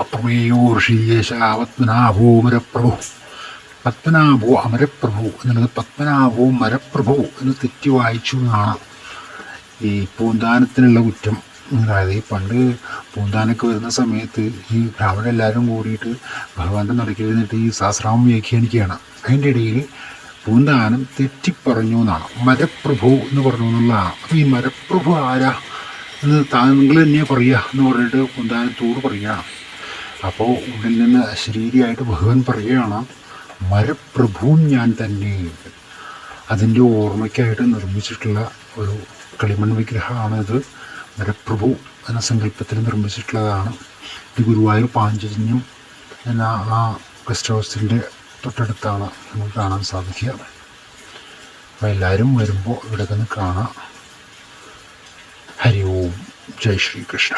അപ്രമേയോ ഋഷിയേശ പത്മനാഭോ മരപ്രഭു. പത്മനാഭോ അമരപ്രഭു എന്നുള്ളത് പത്മനാഭോ മരപ്രഭു എന്ന് തെറ്റി വായിച്ചു എന്നാണ് ഈ പൂന്താനത്തിനുള്ള കുറ്റം. അതായത് ഈ പണ്ട് പൂന്താനൊക്കെ വരുന്ന സമയത്ത് ഈ ബ്രാഹ്മണരെല്ലാവരും കൂടിയിട്ട് ഭഗവാന്റെ നടക്കിൽ നിന്നിട്ട് ഈ സഹസ്രനാമം വ്യാഖ്യാനിക്കുകയാണ്. അതിൻ്റെ ഇടയിൽ പൂന്താനം തെറ്റിപ്പറഞ്ഞു എന്നാണ്, മരപ്രഭു എന്ന് പറഞ്ഞു എന്നുള്ളതാണ്. അപ്പോൾ ഈ മരപ്രഭു ആരാ എന്ന് താങ്കൾ തന്നെ പറയുക എന്ന് പറഞ്ഞിട്ട് പൂന്താനത്തോട് പറയുകയാണ്. അപ്പോൾ ഉള്ളിൽ നിന്ന് ശരീരമായിട്ട് ഭഗവാൻ പറയുകയാണ്, മരപ്രഭുവും ഞാൻ തന്നെ. അതിൻ്റെ ഓർമ്മയ്ക്കായിട്ട് നിർമ്മിച്ചിട്ടുള്ള ഒരു കളിമൺ വിഗ്രഹമാണ് ഇത്. മരപ്രഭു എന്ന സങ്കല്പത്തിൽ നിർമ്മിച്ചിട്ടുള്ളതാണ്. ഇത് ഗുരുവായൂർ പാഞ്ചജന്യം എന്ന ആ ഗസ്റ്റ് ഹൗസിൻ്റെ തൊട്ടടുത്താണ് നമുക്ക് കാണാൻ സാധിക്കുക. അപ്പോൾ എല്ലാവരും വരുമ്പോൾ ഇവിടെ നിന്ന് കാണാം. ഹരി ഓം, ജയ് ശ്രീകൃഷ്ണ.